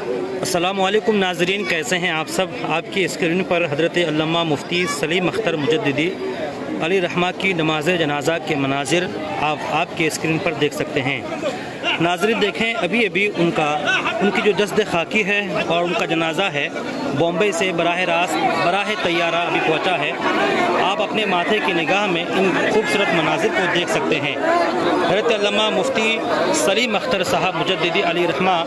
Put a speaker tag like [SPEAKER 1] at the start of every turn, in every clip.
[SPEAKER 1] अस्सलामुअलैकुम नाज़रीन, कैसे हैं आप सब। आपकी स्क्रीन पर हज़रत अल्लामा मुफ्ती सलीम अख्तर मुजद्दिदी अली रहमा की नमाज जनाजा के मनाजिर आपके स्क्रीन पर देख सकते हैं। नाज़रीन देखें, अभी अभी उनकी जो जस्द खाकी है और उनका जनाजा है बॉम्बे से बराह तैयारा अभी पहुंचा है। आप अपने माथे की निगाह में इन खूबसूरत मनाजिर को देख सकते हैं। हज़रत अल्लामा मुफ्ती सलीम अख्तर साहब मुजद्दिदी अली रहमा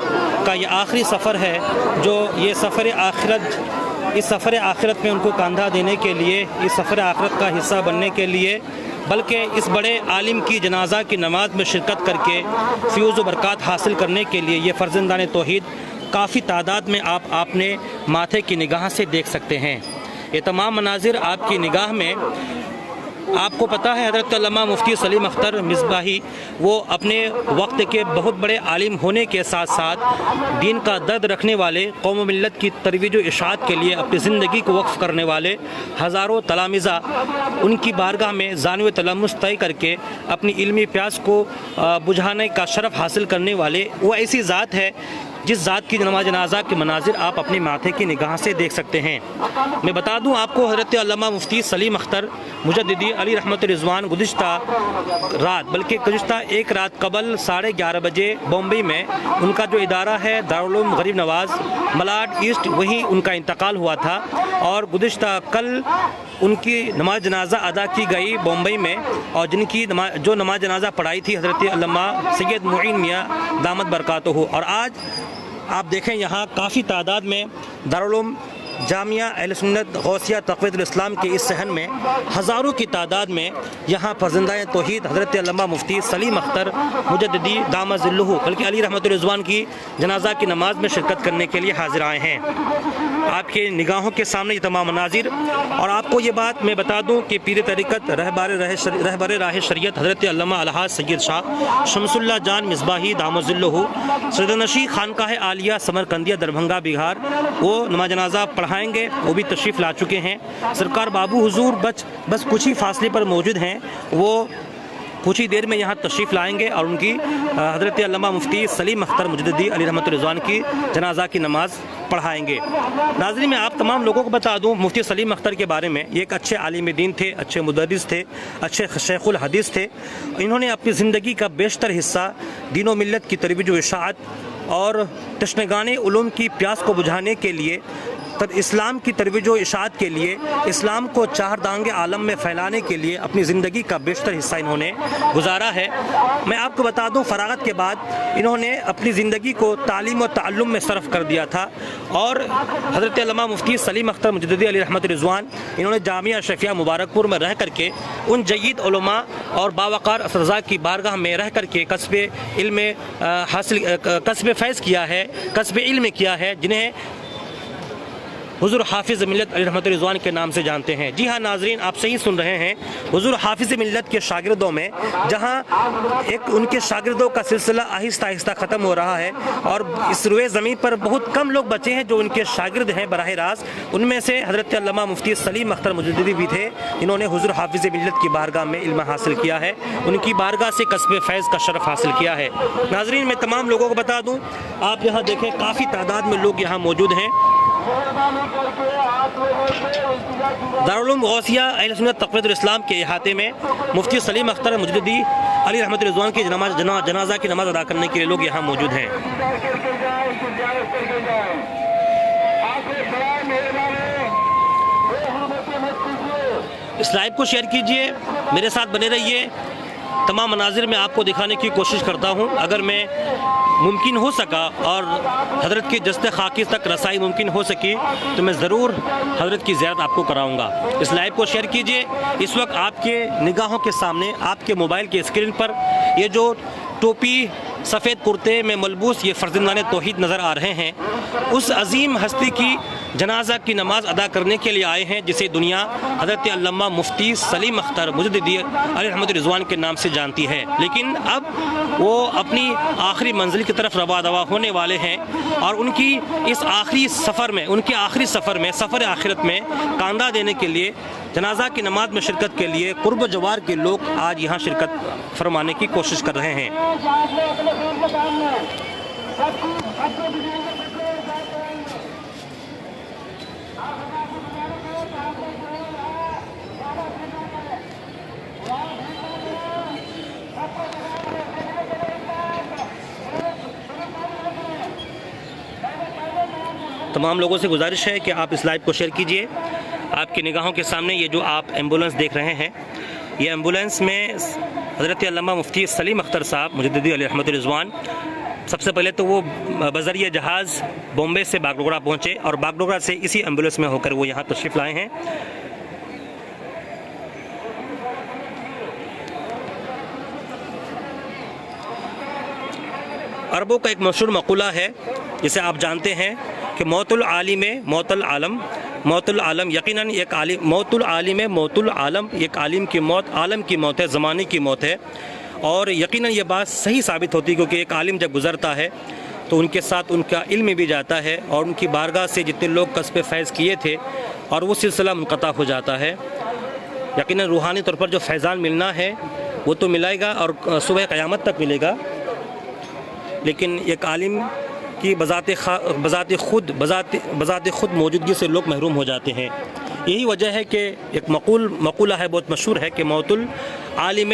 [SPEAKER 1] का ये आखिरी सफ़र है, जो ये सफ़र आखिरत, इस सफ़र आखिरत में उनको कंधा देने के लिए, इस सफ़र आखिरत का हिस्सा बनने के लिए, बल्कि इस बड़े आलिम की जनाजा की नमाज में शिरकत करके फ्यूज़ व बरक़ात हासिल करने के लिए ये फ़र्ज़ंदान तौहीद काफ़ी तादाद में आपने माथे की निगाह से देख सकते हैं। ये तमाम मनाजिर आपकी निगाह में, आपको पता है हज़रत अल्लामा मुफ्ती सलीम अख्तर मिसबाही वो अपने वक्त के बहुत बड़े आलिम होने के साथ साथ दीन का दर्द रखने वाले, कौम व मिल्लत की तरवीज व इशाअत के लिए अपनी ज़िंदगी को वक्फ़ करने वाले हज़ारों तलामिज़ा, उनकी बारगाह में ज़ान व तलम्मुस तय करके अपनी इल्मी प्यास को बुझाने का शरफ़ हासिल करने वाले वो ऐसी ज़ात है जिस ज़ात की नमाज जनाजा के मनाजिर आप अपने माथे की निगाह से देख सकते हैं। मैं बता दूं आपको, हज़रत अल्लामा मुफ्ती सलीम अख्तर मुजद्दिदी अली रहमत रिज़वान गुज़िश्ता रात, बल्कि गुज़िश्ता एक रात कबल 11:30 बजे बॉम्बे में उनका जो इदारा है दारुल उलूम गरीब नवाज़ मलाड ईस्ट, वहीं उनका इंतकाल हुआ था। और गुज़िश्ता कल उनकी नमाज जनाजा अदा की गई बॉम्बे में, और जो नमाज जनाजा पढ़ाई थी हज़रत अल्लामा सैयद मुईन मियाँ दामद बरकातहू। और आज आप देखें यहाँ काफ़ी तादाद में दारुल उलूम जामिया अहले सुन्नत गौसिया तक़वीयतुल इस्लाम के इस सहन में हज़ारों की तादाद में यहाँ फ़र्ज़ंदाए तौहीद हज़रत अल्लामा मुफ्ती सलीम अख्तर मुजद्दिदी दामद ज़िल्लुहु बल्कि अली रहमत रिज़वान की जनाजा की नमाज में शिरकत करने के लिए हाजिर आए हैं। आपके निगाहों के सामने ये तमाम मनाजिर। और आपको ये बात मैं बता दूँ कि पीर तरीक़त रहबर राह शरीयत हज़रत अल्लामा अलहाज सैयद शाह शमसुल्लाह जान मिसबाही दामद ज़िल्लुहु सदरनशी खानकाह आलिया समरकंदिया दरभंगा बिहार वो नमाज जनाजा पढ़ाएंगे। वो भी तशरीफ़ ला चुके हैं। सरकार बाबू हुजूर बस कुछ ही फासले पर मौजूद हैं, वो कुछ ही देर में यहाँ तशरीफ़ लाएंगे और उनकी हज़रत अल्लामा मुफ्ती सलीम अख्तर मुजद्दिदी अली रहमत रिज़वान की जनाजा की नमाज़ पढ़ाएंगे। नाज़रीन, मैं आप तमाम लोगों को बता दूँ मुफ्ती सलीम अख्तर के बारे में, ये एक अच्छे आलिम दीन थे, अच्छे मुदर्रिस थे, अच्छे शेखुल हदीस थे। इन्होंने अपनी ज़िंदगी का बेशतर हिस्सा दीन व मिल्लत की तरवीज व इशाअत और तशनगाने उलूम की प्यास को बुझाने के लिए, इस्लाम की तरवीज व इशाअत के लिए, इस्लाम को चारदांगे आलम में फैलाने के लिए अपनी ज़िंदगी का बेशतर हिस्सा इन्होंने गुजारा है। मैं आपको बता दूं, फ़रागत के बाद इन्होंने अपनी ज़िंदगी को तालीम व ताल्लुम में सर्फ़ कर दिया था। और हज़रत अल्लामा मुफ्ती सलीम अख्तर मुजद्दिदी अली रहमत रिज़वान, इन्होंने जामिया अशरफिया मुबारकपुर में रह करके उन जय्यद उलमा और बावक़ार असरज़ा की बारगाह में रह करके कस्ब फैज़ किया है, कस्ब इल्म किया है, जिन्हें हुज़ूर हाफिज़ मिल्लत अली रहमत रिज़वान के नाम से जानते हैं। जी हाँ नाज़रीन, आप सही सुन रहे हैं। हुज़ूर हाफिज़ मिल्लत के शागिर्दों में जहाँ एक उनके शागिर्दों का सिलसिला आहिस्ता आहिस्ता ख़त्म हो रहा है और इस रुए ज़मीन पर बहुत कम लोग बचे हैं जो उनके शागिर्द हैं बराह रास्त। उनमें से हज़रत अल्लामा मुफ्ती सलीम अख्तर मुजद्दिदी भी थे, जिन्होंने हुज़ूर हाफिज़ मिल्लत की बारगाह में इल्म हासिल किया है, उनकी बारगाह से कस्ब फैज़ का शरफ़ हासिल किया है। नाज़रीन, मैं तमाम लोगों को बता दूँ, आप यहाँ देखें काफ़ी तादाद में लोग यहाँ मौजूद हैं। दारुल उलूम गौसिया अहले सुन्नत तक़वीयतुल इस्लाम के अहाते में मुफ्ती सलीम अख्तर मुजद्दिदी अली रहमत रिज़वान की जनाजा की नमाज़ अदा करने के लिए लोग यहाँ मौजूद हैं। इस लाइव को शेयर कीजिए, मेरे साथ बने रहिए। तमाम मनाजिर में आपको दिखाने की कोशिश करता हूँ। अगर मैं मुमकिन हो सका और हज़रत की जस्ते खाकी तक रसाई मुमकिन हो सकी तो मैं ज़रूर हज़रत की ज़ियारत आपको कराऊँगा। इस लाइव को शेयर कीजिए। इस वक्त आपके निगाहों के सामने, आपके मोबाइल के स्क्रीन पर ये जो टोपी सफ़ेद कुर्ते में मलबूस ये फ़र्ज़ंदाने तौहीद नज़र आ रहे हैं, उस अजीम हस्ती की जनाजा की नमाज़ अदा करने के लिए आए हैं, जिसे दुनिया हज़रत अल्लामा मुफ्ती सलीम अख्तर मुजद्दिदी अली रहमत रिज़वान के नाम से जानती है। लेकिन अब वो अपनी आखिरी मंजिल की तरफ रवा दवा होने वाले हैं और उनकी इस आखिरी सफ़र में, उनके आखिरी सफ़र में, सफ़र आखिरत में कांदा देने के लिए, जनाजा की नमाज में शिरकत के लिए कुर्ब जवार के लोग आज यहाँ शिरकत फरमाने की कोशिश कर रहे हैं। तमाम लोगों से गुजारिश है कि आप इस लाइव को शेयर कीजिए। आपकी निगाहों के सामने ये जो आप एम्बुलेंस देख रहे हैं, ये एम्बुलेंस में हज़रत अल्लामा मुफ्ती सलीम अख्तर साहब मुजद्दिदी अलैहि रहमत रिज़वान, सबसे पहले तो वो बज़रिया जहाज़ बॉम्बे से बागडोगरा पहुँचे और बागडोगरा से इसी एम्बुलेंस में होकर वो यहाँ तशरीफ़ लाए हैं। अरबों का एक मशहूर मक़ूला है, जिसे आप जानते हैं कि मौतुल आलिम मौतुल आलम, मौतुल आलम यकीनन एक आलिम, मौतुल आलिम मौतुल आलम, एक आलिम की मौत आलम की मौत है, ज़माने की मौत है। और यकीनन ये बात सही साबित होती है, क्योंकि एक आलिम जब गुज़रता है तो उनके साथ उनका इल्म भी जाता है और उनकी बारगाह से जितने लोग कस्ब फैज़ किए थे और वो सिलसिला मुनक़ता हो जाता है। यकीनन रूहानी तौर पर जो फैज़ान मिलना है वो तो मिलेगा और सुबह क़यामत तक मिलेगा, लेकिन एक आलिम की बज़ात खुद मौजूदगी से लोग महरूम हो जाते हैं। यही वजह है कि एक मक़ूला है, बहुत मशहूर है कि मौतुल आलिम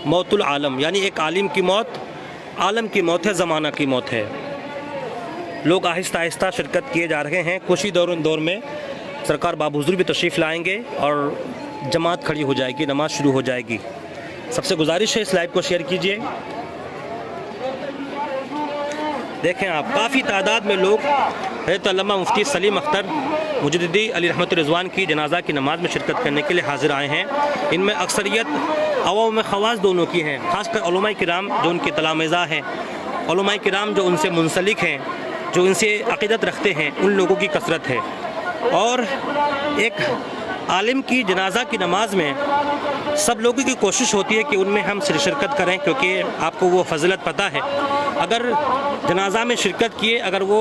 [SPEAKER 1] मौतुल आलम, यानी एक आलिम की मौत आलम की मौत है, ज़माना की मौत है। लोग आहिस्ता आहिस्ता शिरकत किए जा रहे हैं। कुछ ही दौर में सरकार बाबुज़ुर भी तशरीफ़ लाएंगे और जमात खड़ी हो जाएगी, नमाज शुरू हो जाएगी। सबसे गुजारिश है इस लाइव को शेयर कीजिए। देखें आप, काफ़ी तादाद में लोग हज़रत अल्लामा मुफ्ती सलीम अख्तर मुजद्दिदी अलैहि रहमत रिज़वान की जनाजा की नमाज़ में शिरकत करने के लिए हाज़िर आए हैं। इनमें अक्सरियत अवाम में ख़वास दोनों की हैं, ख़ासकर उलमाए किराम जो उनके तलामिज़ा हैं, उलमाए किराम जो उनसे मुंसलिक हैं, जो इनसे अक़ीदत रखते हैं, उन लोगों की कसरत है। और एक आलिम की जनाजा की नमाज में सब लोगों की कोशिश होती है कि उनमें हम शिरकत करें, क्योंकि आपको वो फजीलत पता है। अगर जनाजा में शिरकत किए, अगर वो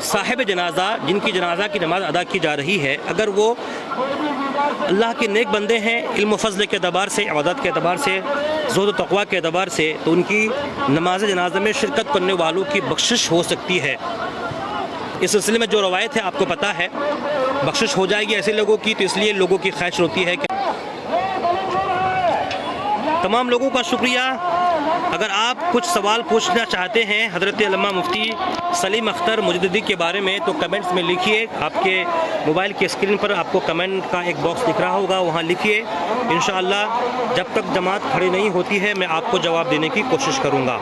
[SPEAKER 1] साहिब जनाजा जिनकी जनाजा की नमाज अदा की जा रही है, अगर वो अल्लाह के नेक बंदे हैं, इल्म फ़ज़ल के अतबार से, इबादत के अतबार से, ज़ुहद तक़वा के अतबार से, तो उनकी नमाज जनाजा में शिरकत करने वालों की बख्शिश हो सकती है। इस सिलसिले में जो रवायत है आपको पता है, बख्शिश हो जाएगी ऐसे लोगों की, तो इसलिए लोगों की ख्वाहिश होती है कि तमाम लोगों का शुक्रिया। अगर आप कुछ सवाल पूछना चाहते हैं हज़रत अल्लामा मुफ्ती सलीम अख्तर मुजद्दिदी के बारे में, तो कमेंट्स में लिखिए। आपके मोबाइल की स्क्रीन पर आपको कमेंट का एक बॉक्स दिख रहा होगा, वहाँ लिखिए। इंशाअल्लाह जब तक जमात खड़ी नहीं होती है मैं आपको जवाब देने की कोशिश करूँगा।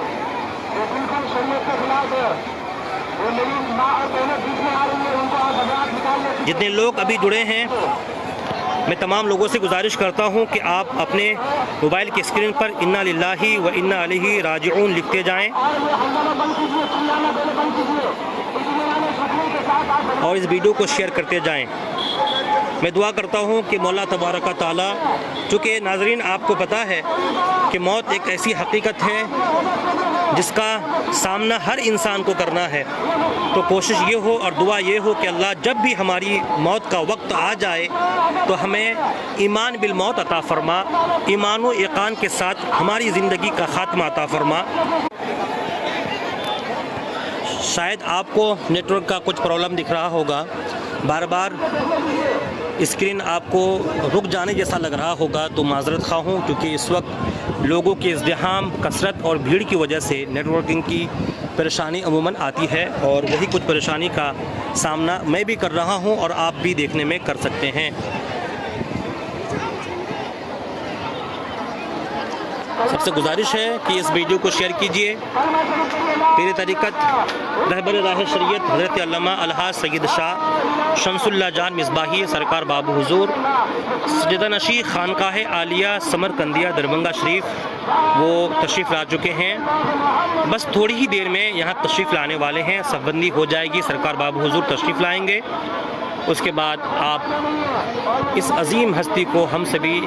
[SPEAKER 1] जितने लोग अभी जुड़े हैं, मैं तमाम लोगों से गुजारिश करता हूं कि आप अपने मोबाइल की स्क्रीन पर इन्ना लिल्लाही व इन्ना अलैहि राजिऊन लिखते जाएं और इस वीडियो को शेयर करते जाएं। मैं दुआ करता हूं कि मौला तबारक ताला, चूँकि नाज़रीन आपको पता है कि मौत एक ऐसी हकीकत है जिसका सामना हर इंसान को करना है, तो कोशिश ये हो और दुआ ये हो कि अल्लाह जब भी हमारी मौत का वक्त आ जाए तो हमें ईमान बिल मौत अता फरमा, ईमान व यक़ान के साथ हमारी ज़िंदगी का ख़ात्मा अता फरमा। शायद आपको नेटवर्क का कुछ प्रॉब्लम दिख रहा होगा, बार बार स्क्रीन आपको रुक जाने जैसा लग रहा होगा, तो माज़रत ख़्वाह हूँ, क्योंकि इस वक्त लोगों के इज़्दिहाम, कसरत और भीड़ की वजह से नेटवर्किंग की परेशानी अमूमन आती है, और वही कुछ परेशानी का सामना मैं भी कर रहा हूँ और आप भी देखने में कर सकते हैं। सबसे गुजारिश है कि इस वीडियो को शेयर कीजिए। पीर तरीक़त रहबर राह शरीयत हज़रत अल्लामा अलहाज सैयद शाह शमसुल्लाह जान मिसबाही सरकार बाबू हुजूर सजदा नशी खानकाह आलिया समरकंदिया दरभंगा शरीफ वो तशरीफ़ ला चुके हैं। बस थोड़ी ही देर में यहाँ तशरीफ़ लाने वाले हैं, सफ़बंदी हो जाएगी, सरकार बाबू हुजूर तशरीफ़ लाएंगे। उसके बाद आप इस अजीम हस्ती को हम सभी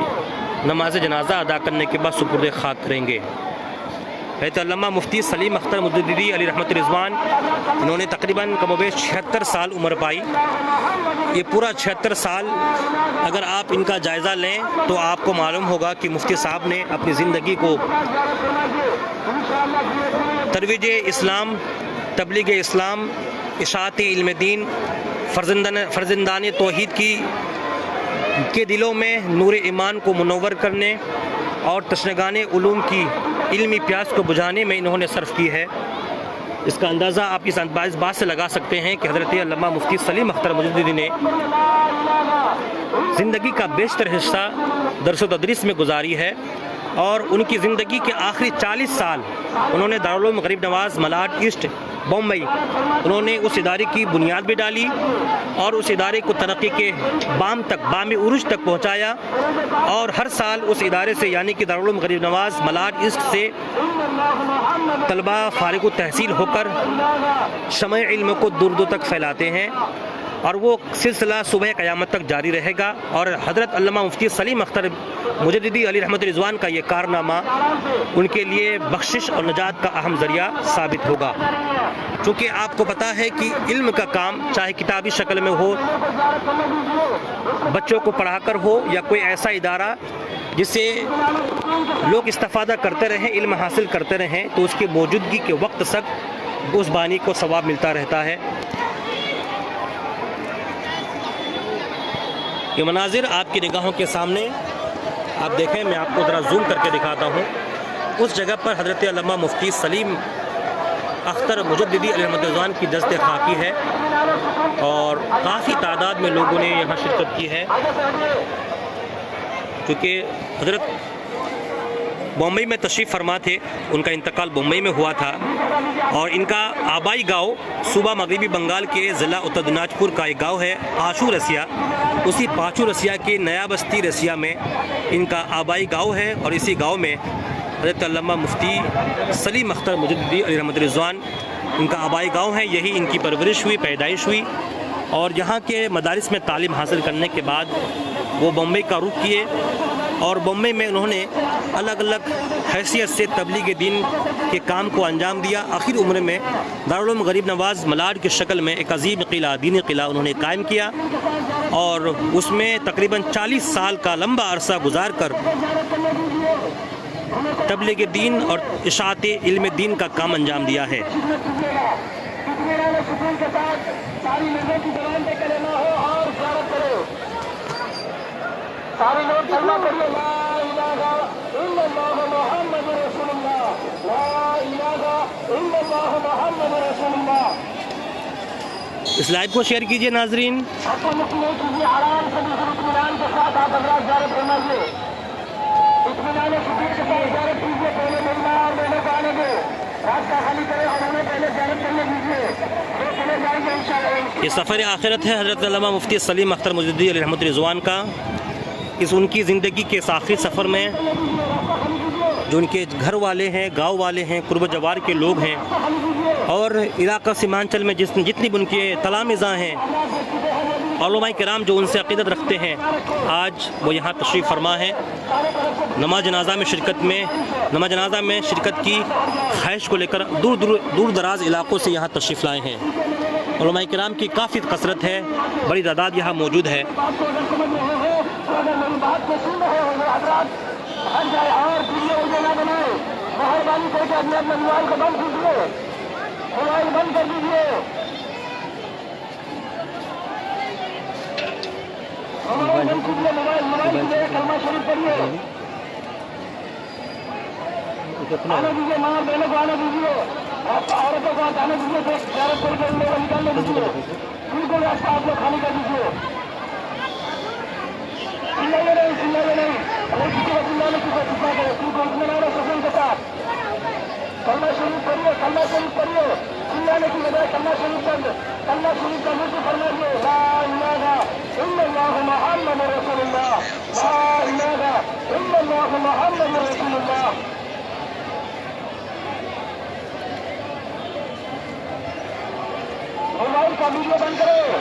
[SPEAKER 1] नमाज जनाजा अदा करने के बाद सुपुर्द खाक करेंगे। हज़रत अल्लामा मुफ्ती सलीम अख्तर मुजद्दिदी अलैहि रहमत रिज़वान, इन्होंने तकरीबन कमोबेश 76 साल उम्र पाई। ये पूरा 76 साल अगर आप इनका जायज़ा लें तो आपको मालूम होगा कि मुफ्ती साहब ने अपनी ज़िंदगी को तरवीज इस्लाम, तबलीग इस्लाम, इशाअत इल्म दीन, फर्जंदान तौहीद के दिलों में नूर ईमान को मुनव्वर करने और तशनगान उलूम की इल्मी प्यास को बुझाने में इन्होंने सर्फ की है। इसका अंदाज़ा आप इस बात से लगा सकते हैं कि हज़रत अल्लामा मुफ्ती सलीम अख्तर मुजद्दिदी ने ज़िंदगी का बेशतर हिस्सा दरस व तदरीस में गुजारी है और उनकी ज़िंदगी के आखिरी 40 साल उन्होंने दारुल उलूम गरीब नवाज़ मलाड ईस्ट बम्बई उन्होंने उस इदारे की बुनियाद भी डाली और उस इदारे को तरक्की के बाम उरूज तक पहुँचाया और हर साल उस इदारे से यानी कि दारुल उलूम गरीब नवाज़ मलाड ईस्ट से तलबा फारिग तहसील होकर शमए इल्म को दूर दूर तक फैलाते हैं और वो सिलसिला सुबह क़यामत तक जारी रहेगा। और हज़रत अल्लामा मुफ्ती सलीम अख्तर मुजद्दिदी अली रहमत रिज़वान का ये कारनामा उनके लिए बख्शिश और नजात का अहम ज़रिया साबित होगा। क्योंकि आपको पता है कि इल्म का काम चाहे किताबी शक्ल में हो, बच्चों को पढ़ाकर हो या कोई ऐसा इदारा जिससे लोग इस्तिफ़ादा करते रहें, इल्म हासिल करते रहें, तो उसकी मौजूदगी के वक्त तक उस बानी को सवाब मिलता रहता है। ये मनाजिर आपकी निगाहों के सामने आप देखें, मैं आपको ज़रा जूम करके दिखाता हूँ। उस जगह पर हज़रत अल्लामा मुफ्ती सलीम अख्तर मुजद्दिदी अली रहमत रिज़वान की दस्त खाकी है और काफ़ी तादाद में लोगों ने यहाँ शिरकत की है, क्योंकि हज़रत बम्बई में तशरीफ़ फरमा थे, उनका इंतकाल बम्बई में हुआ था और इनका आबाई गांव सूबा मगरबी बंगाल के ज़िला उत्तर दिनाजपुर का एक गांव है पाचू रसिया। उसी पाचू रसिया के नया बस्ती रसिया में इनका आबाई गांव है और इसी गांव में हज़रत अल्लामा मुफ्ती सलीम अख्तर मुजद्दिदी अली रहमत रिज़वान इनका आबाई गांव है। यही इनकी परवरिश हुई, पैदाइश हुई और यहाँ के मदारिस में तालीम हासिल करने के बाद वो बम्बई का रुख किए और बम्बई में उन्होंने अलग अलग हैसियत से तबलीग दीन के काम को अंजाम दिया। आखिर उम्र में दारुल उलूम गरीब नवाज़ मलाड की शक्ल में एक अजीम किला, दीनी किला उन्होंने कायम किया और उसमें तकरीबन 40 साल का लंबा अरसा गुजार कर तबलीग दीन और इशाअत इल्म दीन का काम अंजाम दिया है।
[SPEAKER 2] सारे लोग कलमा पढ़िए, ला इलाहा इल्लल्लाह मुहम्मदुर रसूलुल्लाह, ला इलाहा इल्लल्लाह मुहम्मदुर रसूलुल्लाह।
[SPEAKER 1] इस लाइव को शेयर कीजिए नाजरीन।
[SPEAKER 2] आपको मुस्लिम कीजिए, आराम से इत्मीनान के साथ आप हज़रात ज़ियारत फरमाइए, इत्मीनान सुकून के साथ ज़ियारत कीजिए। पहले महिला और बहनों को आने दो, रास्ता खाली करें और उन्हें पहले ज़ियारत करने दीजिए, वो चले जाएंगे इंशाअल्लाह।
[SPEAKER 1] ये सफ़र आखिरत है हज़रत अल्लामा मुफ्ती सलीम अख्तर मुजद्दिदी अली रहमत रिज़वान का। इस उनकी ज़िंदगी के इस आखिरी सफ़र में जो उनके घर वाले हैं, गांव वाले हैं, कुर्ब जवार के लोग हैं और इलाका सीमांचल में जितनी भी उनके तलामिज़ा हैं, उलमाए किराम जो उनसे अक़ीदत रखते हैं, आज वो यहाँ तशरीफ़ फरमा है। नमाज जनाज़ा में शिरकत की ख्वाहिश को लेकर दूर दराज इलाक़ों से यहाँ तशरीफ़ लाए हैं। उलमाए किराम की काफ़ी कसरत है, बड़ी तादाद यहाँ मौजूद है।
[SPEAKER 2] अगर मेरी बात को सुन रहे हो हज़रात, हर जाए और वीडियो वीडियो ना बनाए, मेहरबानी करके अपने अपने मोबाइल को बंद कीजिए, मोबाइल बंद कर दीजिए। मोबाइल बंद कीजिए, मोबाइल कीजिए, कलमा शरीफ पढ़िए, आने दीजिए, माँ बहनों को आने दीजिए, औरतों को आने दीजिए, ज़ियारत करके उन लोगों को निकालने दीजिए, बिल्कुल रास्ता आप लोग खाली कर दीजिए। नहीं, अगर किसी को चिल्लाने की कोशिश ना करें, क्योंकि इत्मीनान और सुकून के साथ कलमा शरीफ पढ़िए, चिल्लाने की बजाय कलमा शरीफ का मुझे फरमाइए, ला इलाहा इल्लल्लाह मुहम्मदुर रसूलुल्लाह, ला इलाहा इल्लल्लाह मुहम्मदुर रसूलुल्लाह। मोबाइल का वीडियो बंद करें,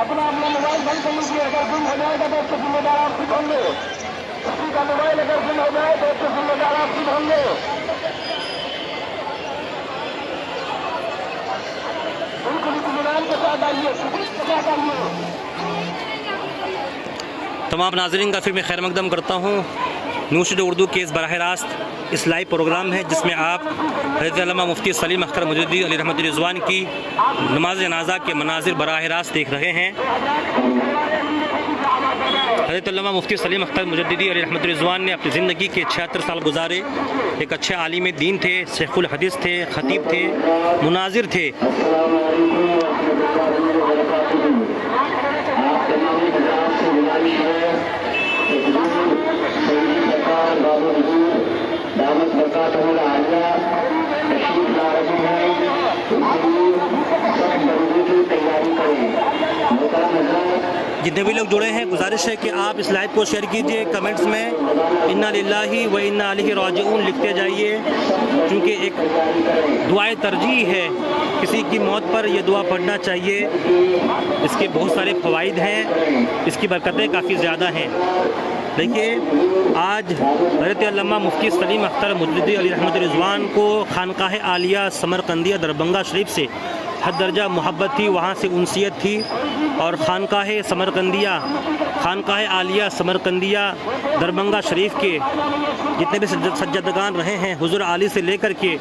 [SPEAKER 2] अपना मोबाइल बंद कर लीजिए। अगर गुम हो जाएगा तो उसके जिम्मेदार आप खुद होंगे। किसी का मोबाइल अगर गुम हो जाए तो उसके जिम्मेदार आप खुद होंगे। बिल्कुल इत्मीनान के साथ आइए, सुकून के साथ आइए।
[SPEAKER 1] तमाम नाज़रीन का फिर मैं खैर मकदम करता हूँ। न्यूज़ स्टूडियो उर्दू के इस बराह रास्त इस लाइव प्रोग्राम है जिसमें आप हज़रत अल्लामा मुफ्ती सलीम अख्तर मुजद्दिदी अली रहमत रिज़वान की नमाज जनाज़ा के मनाज़िर बराह रास्त देख रहे हैं। हज़रत अल्लामा मुफ्ती सलीम अख्तर मुजद्दिदी अलैहि रहमत रिज़वान ने अपनी ज़िंदगी के 76 साल गुजारे। एक अच्छे आलिम दीन थे, शेखुल हदीस थे, ख़तीब थे, मुनाजिर थे। जितने भी लोग जुड़े हैं, गुजारिश है कि आप इस लाइव को शेयर कीजिए, कमेंट्स में इन्ना लिल्लाहि व इन्ना इलैहि राजिऊन लिखते जाइए, क्योंकि एक दुआए तरजीह है, किसी की मौत पर यह दुआ पढ़ना चाहिए। इसके बहुत सारे फ़वाइद हैं, इसकी बरकतें काफ़ी ज़्यादा हैं। देखिए, आज हज़रत अल्लामा मुफ्ती सलीम अख्तर मुजद्दिदी अलैहि रहमत रिज़वान को खानकाह आलिया समरकंदिया दरभंगा शरीफ से हद दर्जा मोहब्बत थी, वहाँ से उनसियत थी। और खानकाह आलिया समरकंदिया दरभंगा शरीफ के जितने भी सज्जदगान रहे हैं, हुज़ूर आली से लेकर के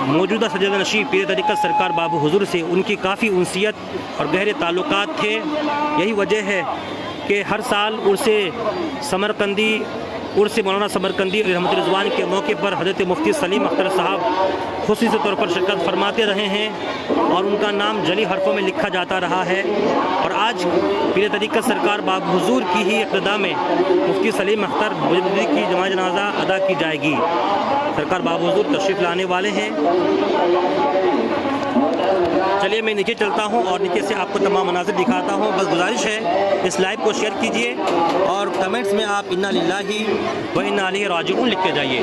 [SPEAKER 1] मौजूदा सज्जद नशीब पीर तरीक़त सरकार बाबू हुज़ूर से उनकी काफ़ी उनसियत और गहरे ताल्लुकात थे। यही वजह है कि हर साल उर्स मौलाना समरकंदी रहमत रिज़वान के मौके पर हज़रत मुफ्ती सलीम अख्तर साहब खुसूसी तौर पर शिरकत फरमाते रहे हैं और उनका नाम जली हरफों में लिखा जाता रहा है। और आज पीर तरीक़त सरकार बाबू हुज़ूर की ही इक़्तिदा में मुफ्ती सलीम अख्तर मुजद्दिदी की जमा जनाजा अदा की जाएगी। सरकार बाबू हुज़ूर तशरीफ़ लाने वाले हैं। चलिए मैं नीचे चलता हूँ और नीचे से आपको तमाम मनाज़िर दिखाता हूँ। बस गुजारिश है इस लाइव को शेयर कीजिए और कमेंट्स में आप इन्ना लिल्लाहि व इन्ना इलैहि राजिऊन लिखते जाइए।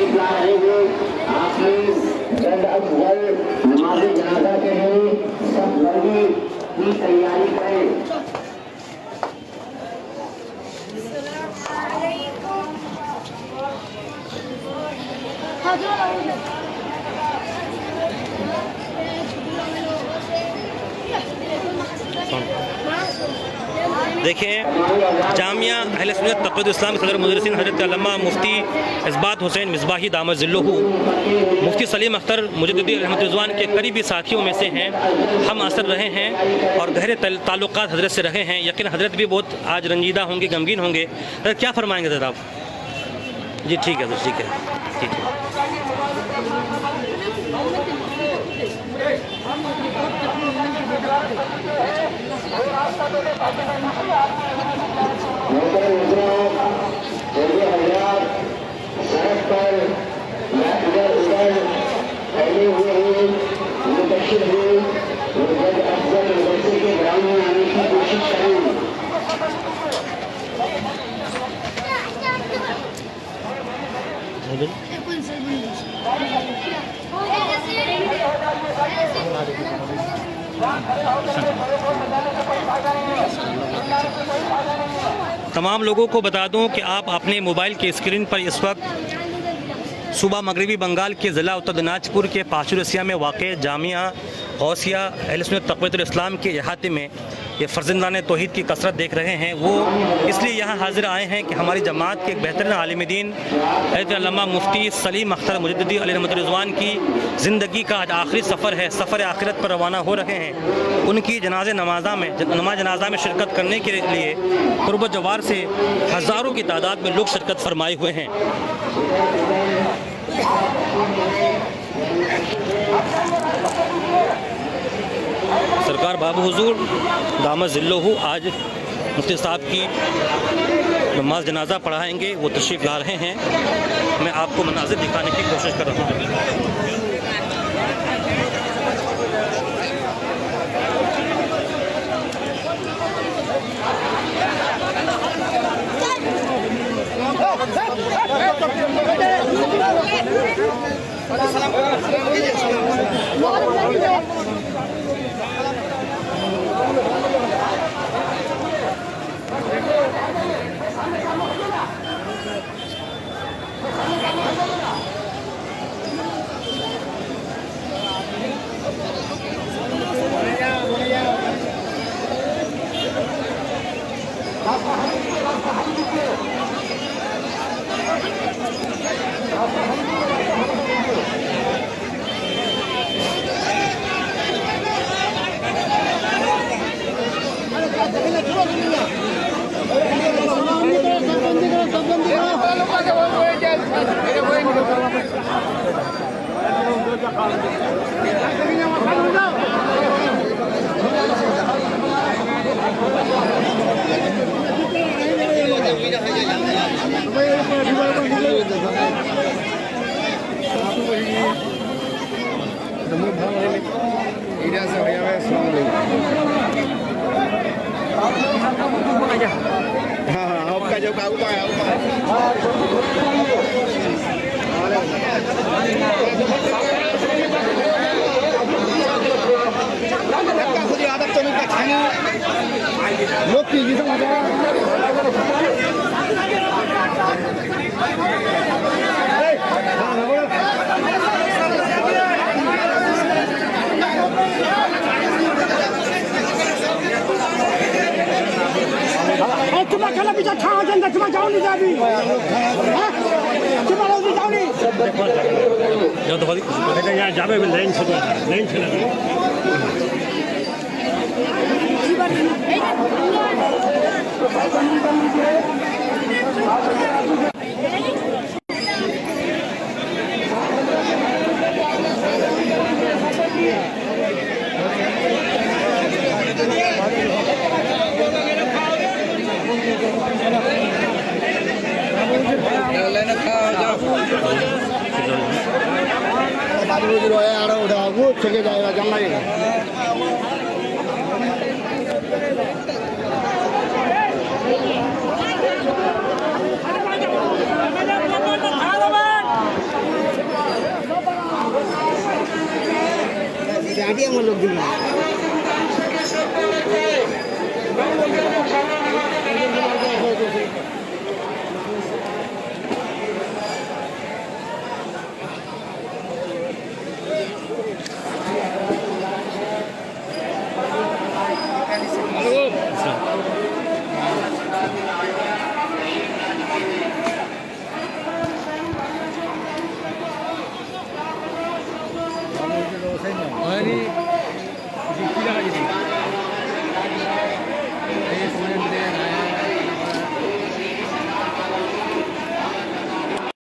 [SPEAKER 1] देखें, जामिया अहले सुन्नत तक़वीद इस्लाम के सदर मुदर्रिसिन हज़रत अल्लामा मुफ्ती इस्बात हुसैन मिसबाही दामत ज़िल्लुहु मुफ्ती सलीम अख्तर मुजद्दिदी रहमत रिज़वान के करीबी साथियों में से हैं। हम असर रहे हैं और गहरे ताल्लुकात हज़रत से रहे हैं। यकीन हज़रत भी बहुत आज रंजीदा होंगे, गमगीन होंगे। तो क्या फरमाएंगे हज़रत आप? जी ठीक है सर, ठीक है, ठीक है।
[SPEAKER 2] सड़क पर या इधर उधर फैले हुए हैं, मुतशिर हैं, जब अफजल मदरसे के ग्राउंड में आने की कोशिश करें।
[SPEAKER 1] तमाम लोगों को बता दूं कि आप अपने मोबाइल के स्क्रीन पर इस वक्त सूबा मगरबी बंगाल के ज़िला उत्तर दिनाजपुर के पाशुरसिया में वाक़ जामिया गौसिया अहले सुन्नत तक़वीद इस्लाम के अहाते में ये फ़र्ज़ंदान तौहीद की कसरत देख रहे हैं। वो इसलिए यहाँ हाज़िर आए हैं कि हमारी जमात के एक बेहतरीन आलिम दीन हज़रत अल्लामा मुफ्ती सलीम अख्तर मुजद्दिदी अलैहि रहमत रिज़वान की ज़िंदगी का आज आखिरी सफ़र है, सफ़र आखिरत पर रवाना हो रहे हैं। उनकी नमाज जनाजा में शिरकत करने के लिए कुर्ब जवार से हज़ारों की तादाद में लोग शिरकत फरमाए हुए हैं। सरकार बाबू हुज़ूर दामत ज़िल्लुहु आज मुफ्ती साहब की नमाज जनाजा पढ़ाएंगे, वो तशरीफ़ ला रहे हैं। मैं आपको मनाज़िर दिखाने की कोशिश कर रहा हूँ।
[SPEAKER 2] तुम्हारा खाना पीछा खा जाता तुम्हारा जाओ नहीं जाबी तुम्हारा उधर जाओ नहीं
[SPEAKER 1] जो तो खाली
[SPEAKER 3] बेटा यहाँ जाबे में लाइन चला
[SPEAKER 2] चले जाएगा जमा हम लोग